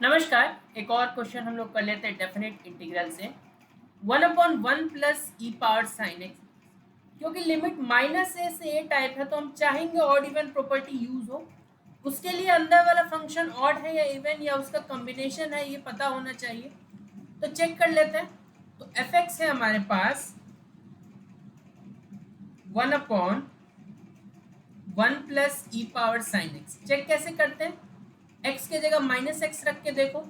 नमस्कार। एक और क्वेश्चन हम लोग कर लेते हैं डेफिनेट इंटीग्रल से। 1/1 plus e power sine x, क्योंकि लिमिट माइनस ए से ए टाइप है तो हम चाहेंगे ऑड इवन प्रॉपर्टी यूज हो। उसके लिए अंदर वाला फंक्शन ऑड है या इवन या उसका कॉम्बिनेशन है ये पता होना चाहिए। तो चेक कर लेते हैं। तो एफ एक्स है हमारे पास 1/1 plus e power sine x. Check कैसे करते हैं? एक्स के जगह माइनस एक्स रख के देखो।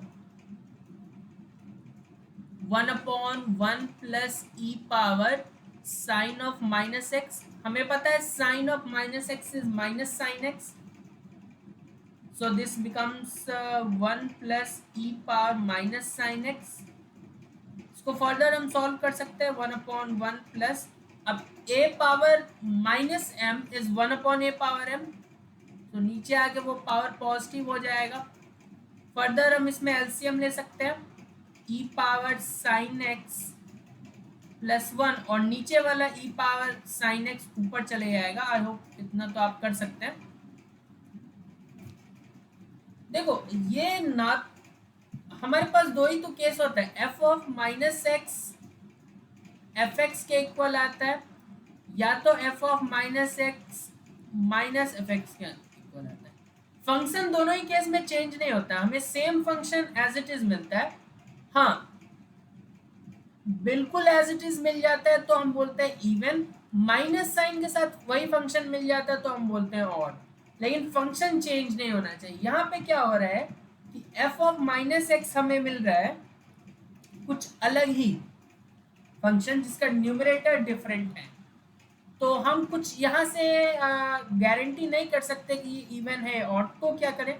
1/1 plus e power sine of minus x, हमें पता है sine of minus x is minus sine x, so this becomes 1 plus e power minus sine x. इसको फर्दर हम सॉल्व कर सकते हैं। 1/1 प्लस, अब a power minus m is 1/a power m, तो नीचे आके वो पावर पॉजिटिव हो जाएगा। फर्दर हम इसमें एलसीएम ले सकते हैं, ई पावर साइन एक्स प्लस 1 और नीचे वाला ई पावर साइन एक्स ऊपर चले जाएगा। आई होप इतना तो आप कर सकते हैं। देखो ये ना, हमारे पास दो ही तो केस होता है, F of minus x F x के इक्वल आता है, या तो F of minus x minus F x के इक्वल आता है। फंक्शन दोनों ही केस में चेंज नहीं होता, हमें same function as it is मिलता है। हाँ, बिल्कुल एज इट इज मिल जाता है तो हम बोलते हैं इवन, माइनस साइन के साथ वही फंक्शन मिल जाता है तो हम बोलते हैं ऑड। लेकिन फंक्शन चेंज नहीं होना चाहिए। यहाँ पे क्या हो रहा है कि एफ ऑफ माइनस एक्स हमें मिल रहा है कुछ अलग ही फंक्शन जिसका न्यूमरेटर डिफरेंट है, तो हम कुछ यहाँ से गारंटी नहीं कर सकते कि ये इवन है ऑड। तो क्या करें?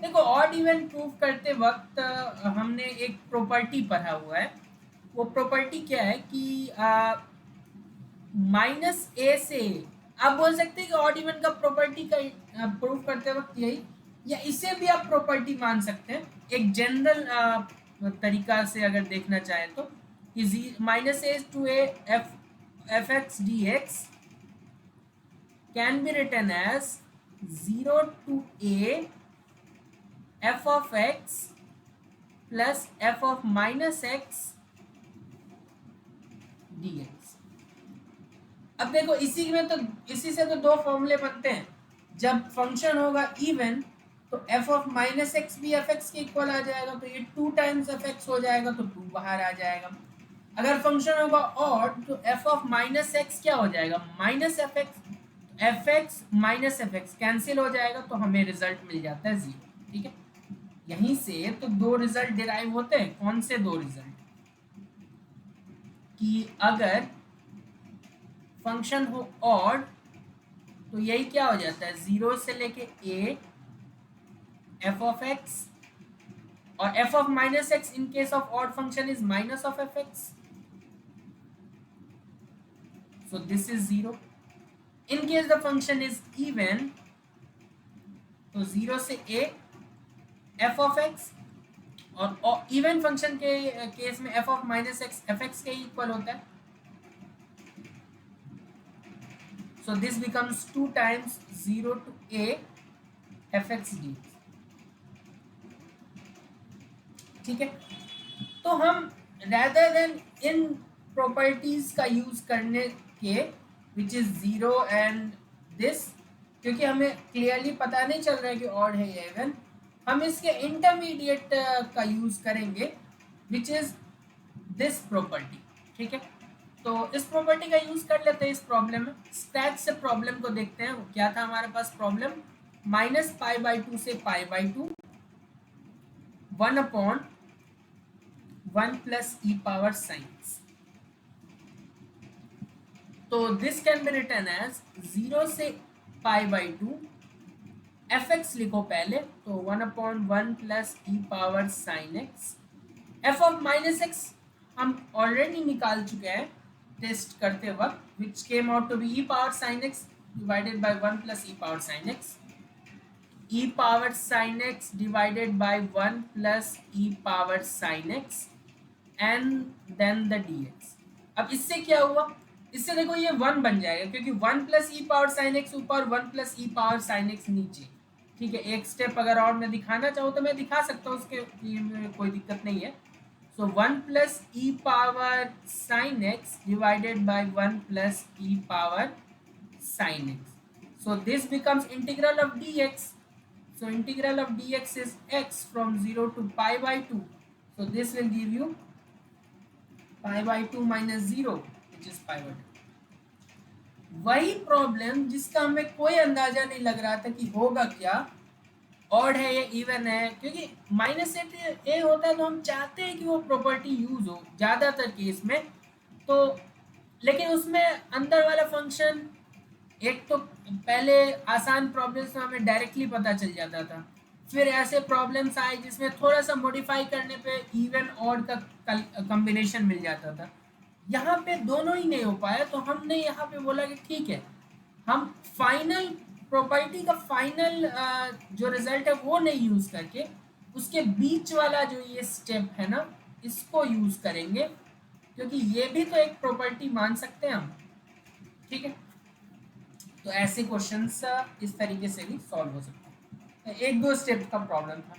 देखो ऑड इवन प्रूव करते वक्त हमने एक प्रॉपर्टी पढ़ा हुआ है। वो प्रॉपर्टी क्या है कि माइनस ए से, आप बोल सकते हैं कि ऑड इवन का प्रॉपर्टी का प्रूव करते वक्त यही, या इसे भी आप प्रॉपर्टी मान सकते हैं एक जनरल तरीका से अगर देखना चाहें तो, कि minus a to a f x d x can be written as 0 to a f of x plus f of minus x dx। अब देखो इसी में तो, इसी से तो दो फॉर्मूले बनते हैं। जब फंक्शन होगा इवन तो f ऑफ माइनस एक्स भी एफ एक्स के इक्वल आ जाएगा, तो ये 2 टाइम्स एफ एक्स हो जाएगा तो 2 बाहर आ जाएगा। अगर फंक्शन होगा ऑड तो f ऑफ माइनस एक्स क्या हो जाएगा? Minus F x minus F x cancel हो जाएगा तो हमें रिजल्ट मिल जाता है 0। ठीक है, यहीं से तो दो रिजल्ट डिराइव होते हैं। कौन से दो रिजल्ट? कि अगर फंक्शन हो ऑड तो यही क्या हो जाता है, 0 से लेके a f ऑफ x, और f of minus x in case of odd function is minus of F x, so this is 0. In case the function is even, तो 0 से a f of x, और even function के case में f of minus x F x के equal होता है, so this becomes 2 times 0 to a F x D. ठीक है, तो हम rather than इन प्रॉपर्टीज का यूज करने के विच इज 0 एंड दिस, क्योंकि हमें क्लियरली पता नहीं चल रहा है कि ऑड है या इवन, हम इसके इंटरमीडिएट का यूज करेंगे विच इज दिस प्रॉपर्टी। ठीक है, तो इस प्रॉपर्टी का यूज कर लेते हैं इस प्रॉब्लम में। स्क्रैच से प्रॉब्लम को देखते हैं। वो क्या था हमारे पास प्रॉब्लम? -π/2 से π/2 1/1 प्लस ई पावर साइंस। तो this can be written as 0 से π/2 एफ एक्स लिखो पहले, तो 1/1 plus e power sine x. F of minus x हम ऑलरेडी निकाल चुके हैं टेस्ट करते वक्त, which came out to be e power sine x divided by 1 plus e power sine x, e power sine x divided by 1 plus e power sine x and then the dx। अब इससे क्या हुआ? इससे देखो ये 1 बन जाएगा, क्योंकि 1 plus e power sine x ऊपर, 1 plus e power sine x नीचे, ठीक है, एक स्टेप अगर और मैं दिखाना चाहूँ तो मैं दिखा सकता हूँ, उसके लिए में कोई दिक्कत नहीं है। सो 1 plus e power sine x divided by 1 plus e power sin x. So this becomes integral of dx. So integral of dx is x from 0 to pi by 2. So this will give you pi by 2 minus 0, which is pi by 2. वही problem जिसका हमें कोई अंदाजा नहीं लग रहा था कि होगा क्या, ऑड है या इवन है, क्योंकि माइनस ए होता है तो हम चाहते हैं कि वो प्रॉपर्टी यूज हो ज़्यादातर केस में। तो लेकिन उसमें अंदर वाला फंक्शन, एक तो पहले आसान प्रॉब्लम्स में हमें डायरेक्टली पता चल जाता था, फिर ऐसे प्रॉब्लम्स आए जिसमें थोड़ा सा मॉडिफाई करने पे इवन ऑड का कॉम्बिनेशन मिल जाता था। यहाँ पे दोनों ही नहीं हो पाया, तो हमने यहाँ पे बोला कि ठीक है, हम फाइनल प्रॉपर्टी का फाइनल जो रिजल्ट है वो नहीं यूज करके उसके बीच वाला जो ये स्टेप है ना, इसको यूज करेंगे, क्योंकि ये भी तो एक प्रॉपर्टी मान सकते हैं हम। ठीक है, तो ऐसे क्वेश्चंस इस तरीके से भी सॉल्व हो सकते हैं। एक दो स्टेप का प्रॉब्लम था।